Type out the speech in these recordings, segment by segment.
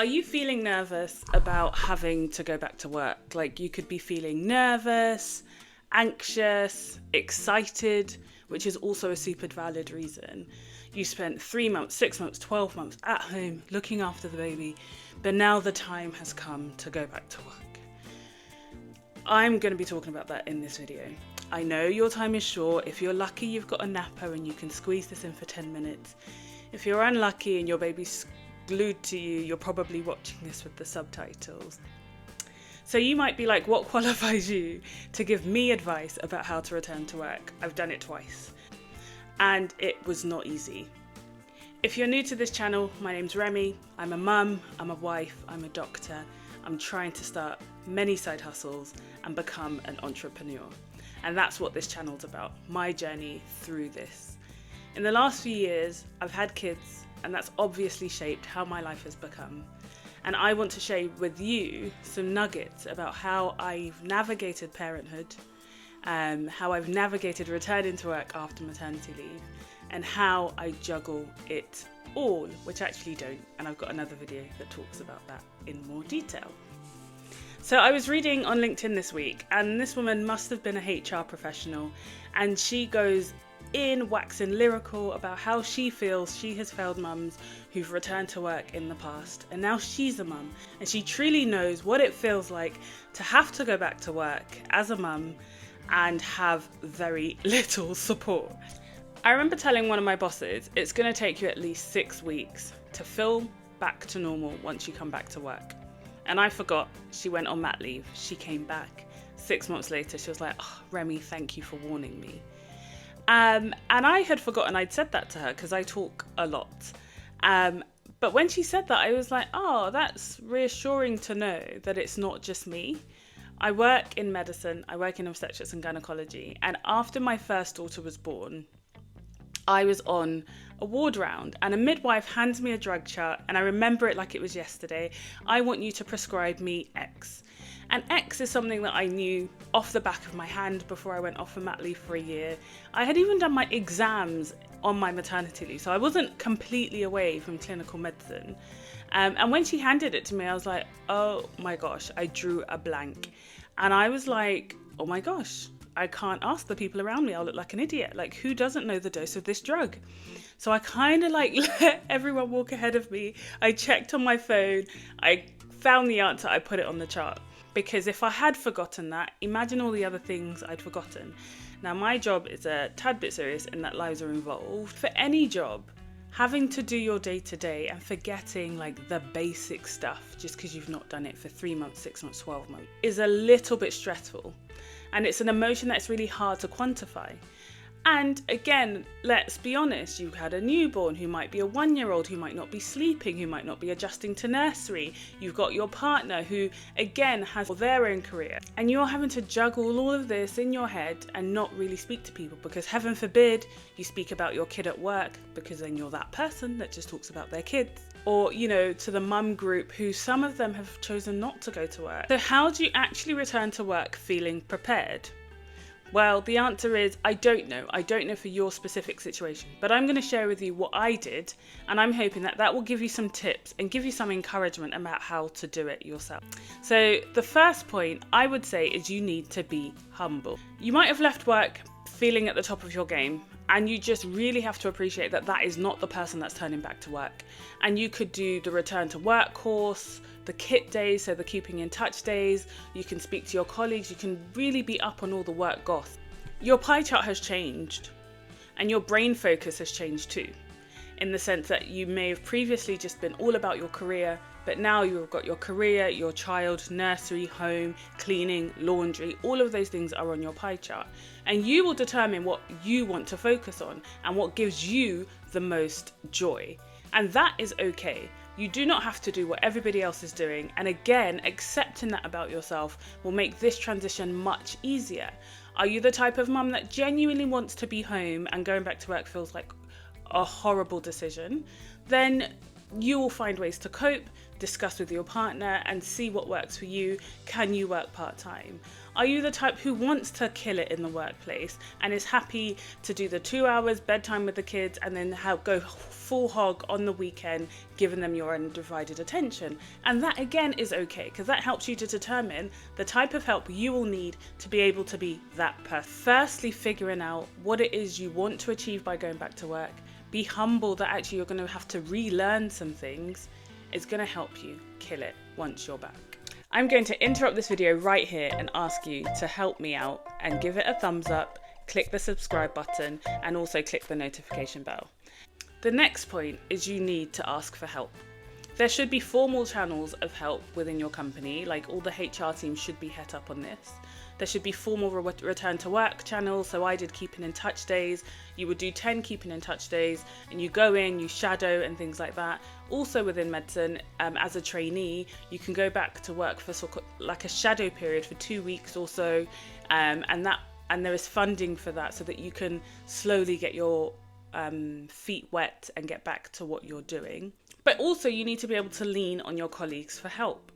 Are you feeling nervous about having to go back to work? Like, you could be feeling nervous, anxious, excited, which is also a super valid reason. You spent 3 months, 6 months, 12 months at home looking after the baby, but now the time has come to go back to work. I'm going to be talking about that in this video. I know your time is short. If you're lucky, you've got a napper and you can squeeze this in for 10 minutes. If you're unlucky and your baby's glued to you, you're probably watching this with the subtitles. So you might be like, what qualifies you to give me advice about how to return to work? I've done it twice and it was not easy. If you're new to this channel, my name's Remy. I'm a mum, I'm a wife, I'm a doctor. I'm trying to start many side hustles and become an entrepreneur. And that's what this channel's about, my journey through this. In the last few years, I've had kids, and that's obviously shaped how my life has become. And I want to share with you some nuggets about how I've navigated parenthood, how I've navigated returning to work after maternity leave, and how I juggle it all, which I actually don't. And I've got another video that talks about that in more detail. So I was reading on LinkedIn this week, and this woman must have been a HR professional, and she goes in waxing lyrical about how she feels she has failed mums who've returned to work in the past, and now she's a mum and she truly knows what it feels like to have to go back to work as a mum and have very little support. I remember telling one of my bosses, it's going to take you at least 6 weeks to feel back to normal once you come back to work. And I forgot. She went on mat leave. She came back 6 months later. She was like, oh, Remy, thank you for warning me. And I had forgotten I'd said that to her because I talk a lot. But when she said that, I was like, oh, that's reassuring to know that it's not just me. I work in medicine. I work in obstetrics and gynecology. And after my first daughter was born, I was on a ward round and a midwife hands me a drug chart, and I remember it like it was yesterday. I want you to prescribe me X. And X is something that I knew off the back of my hand before I went off for mat leave for a year. I had even done my exams on my maternity leave, so I wasn't completely away from clinical medicine. And when she handed it to me, I was like, oh my gosh, I drew a blank. And I was like, oh my gosh, I can't ask the people around me. I'll look like an idiot. Like, who doesn't know the dose of this drug? So I kind of like let everyone walk ahead of me. I checked on my phone. I found the answer. I put it on the chart. Because if I had forgotten that, imagine all the other things I'd forgotten. Now, my job is a tad bit serious in that lives are involved. For any job, having to do your day-to-day and forgetting like the basic stuff just because you've not done it for 3 months, 6 months, 12 months is a little bit stressful. And it's an emotion that's really hard to quantify. And again, let's be honest, you had a newborn who might be a 1-year-old who might not be sleeping, who might not be adjusting to nursery. You've got your partner who, again, has their own career. And you're having to juggle all of this in your head and not really speak to people because heaven forbid you speak about your kid at work because then you're that person that just talks about their kids. Or, you know, to the mum group who some of them have chosen not to go to work. So how do you actually return to work feeling prepared? Well, the answer is, I don't know. I don't know for your specific situation, but I'm going to share with you what I did, and I'm hoping that that will give you some tips and give you some encouragement about how to do it yourself. So the first point I would say is you need to be humble. You might have left work feeling at the top of your game, and you just really have to appreciate that that is not the person that's turning back to work. And you could do the return to work course, the kit days, so the keeping in touch days. You can speak to your colleagues. You can really be up on all the work goss. Your pie chart has changed, and your brain focus has changed too, in the sense that you may have previously just been all about your career, but now you've got your career, your child, nursery, home, cleaning, laundry, all of those things are on your pie chart. And you will determine what you want to focus on and what gives you the most joy. And that is okay. You do not have to do what everybody else is doing. And again, accepting that about yourself will make this transition much easier. Are you the type of mum that genuinely wants to be home and going back to work feels like a horrible decision? Then You will find ways to cope, discuss with your partner and see what works for you. Can you work part-time? Are you the type who wants to kill it in the workplace and is happy to do the 2 hours bedtime with the kids and then go full hog on the weekend, giving them your undivided attention? And that again is okay, because that helps you to determine the type of help you will need to be able to be that person. Firstly, figuring out what it is you want to achieve by going back to work. Be humble that actually you're going to have to relearn some things. It's going to help you kill it once you're back. I'm going to interrupt this video right here and ask you to help me out and give it a thumbs up, click the subscribe button, and also click the notification bell. The next point is you need to ask for help. There should be formal channels of help within your company, like all the HR teams should be het up on this. There should be formal return to work channels. So I did keeping in touch days. You would do 10 keeping in touch days and you go in, you shadow and things like that. Also within medicine, as a trainee, you can go back to work for sort of like a shadow period for 2 weeks or so. And there is funding for that so that you can slowly get your feet wet and get back to what you're doing. But also you need to be able to lean on your colleagues for help.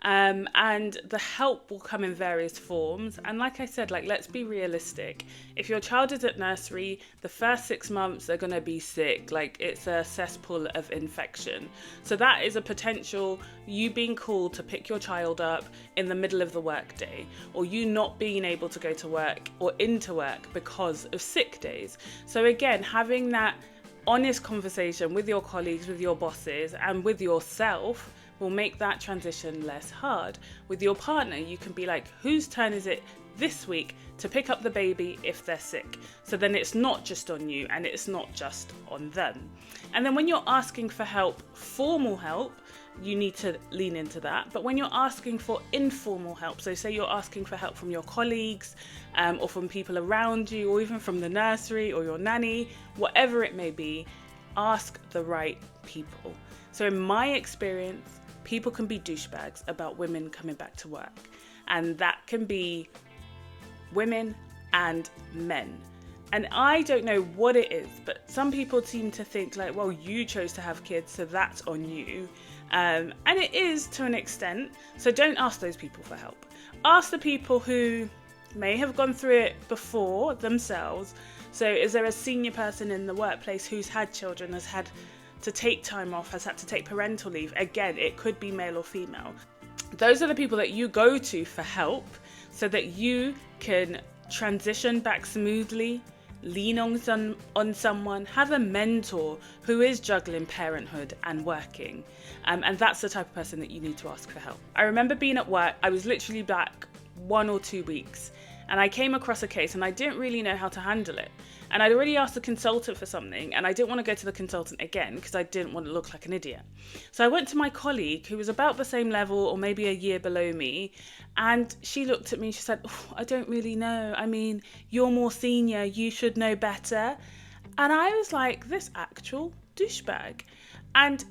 And the help will come in various forms. And like I said, let's be realistic. If your child is at nursery, the first 6 months they're going to be sick. It's a cesspool of infection. So that is a potential you being called to pick your child up in the middle of the workday, or you not being able to go to work or into work because of sick days. So again, having that honest conversation with your colleagues, with your bosses, and with yourself will make that transition less hard. With your partner, you can be like, whose turn is it this week to pick up the baby if they're sick? So then it's not just on you and it's not just on them. And then when you're asking for help, formal help, you need to lean into that. But when you're asking for informal help, so say you're asking for help from your colleagues or from people around you, or even from the nursery or your nanny, whatever it may be, ask the right people. So in my experience, people can be douchebags about women coming back to work. And that can be women and men. And I don't know what it is, but some people seem to think well, you chose to have kids, so that's on you. And it is to an extent. So don't ask those people for help. Ask the people who may have gone through it before themselves. So is there a senior person in the workplace who's had children, has had to take time off, has had to take parental leave? Again, it could be male or female. Those are the people that you go to for help so that you can transition back smoothly, lean on someone, have a mentor who is juggling parenthood and working. And that's the type of person that you need to ask for help. I remember being at work, I was literally back 1 or 2 weeks, and I came across a case and I didn't really know how to handle it. And I'd already asked the consultant for something and I didn't want to go to the consultant again because I didn't want to look like an idiot. So I went to my colleague who was about the same level or maybe a year below me, and she looked at me, she said, I don't really know. I mean, you're more senior, you should know better. And I was like, this actual douchebag. And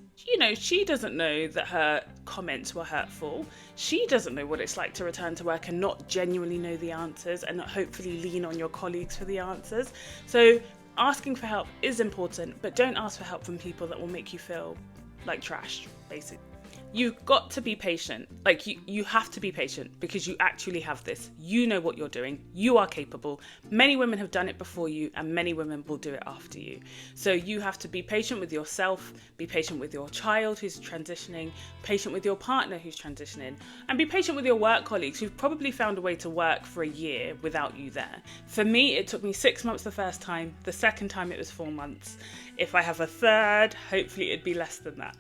she doesn't know that her comments were hurtful. She doesn't know what it's like to return to work and not genuinely know the answers and not hopefully lean on your colleagues for the answers. So asking for help is important, but don't ask for help from people that will make you feel like trash, basically. You've got to be patient. You have to be patient because you actually have this. You know what you're doing. You are capable. Many women have done it before you and many women will do it after you. So you have to be patient with yourself, be patient with your child who's transitioning, patient with your partner who's transitioning, and be patient with your work colleagues who've probably found a way to work for a year without you there. For me, it took me 6 months the first time. The second time it was 4 months. If I have a third, hopefully it'd be less than that.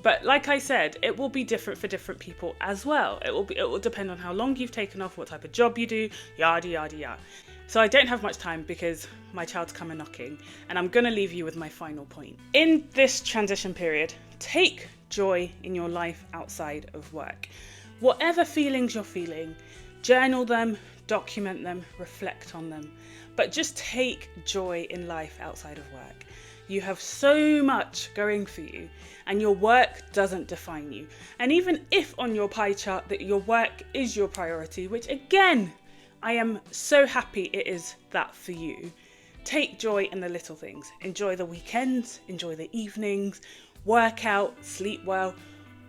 But like I said, it will be different for different people as well. It will depend on how long you've taken off, what type of job you do, yada, yada, yada. So I don't have much time because my child's coming knocking, and I'm going to leave you with my final point. In this transition period, take joy in your life outside of work. Whatever feelings you're feeling, journal them, document them, reflect on them. But just take joy in life outside of work. You have so much going for you and your work doesn't define you. And even if on your pie chart that your work is your priority, which again, I am so happy it is that for you, take joy in the little things. Enjoy the weekends, enjoy the evenings, work out, sleep well,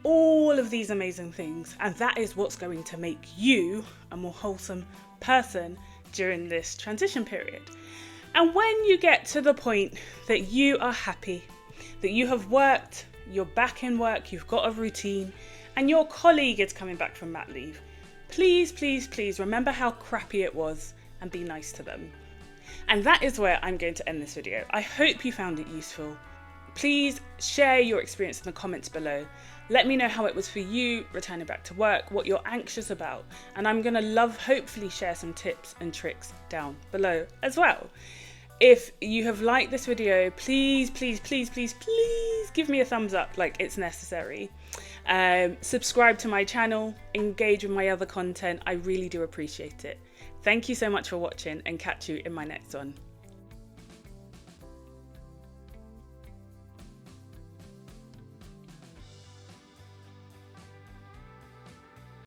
all of these amazing things. And that is what's going to make you a more wholesome person during this transition period. And when you get to the point that you are happy, that you have worked, you're back in work, you've got a routine, and your colleague is coming back from mat leave, please, please, please remember how crappy it was and be nice to them. And that is where I'm going to end this video. I hope you found it useful. Please share your experience in the comments below. Let me know how it was for you returning back to work, what you're anxious about. And I'm going to hopefully share some tips and tricks down below as well. If you have liked this video, please, please, please, please, please give me a thumbs up, like it's necessary. Subscribe to my channel, engage with my other content. I really do appreciate it. Thank you so much for watching, and catch you in my next one.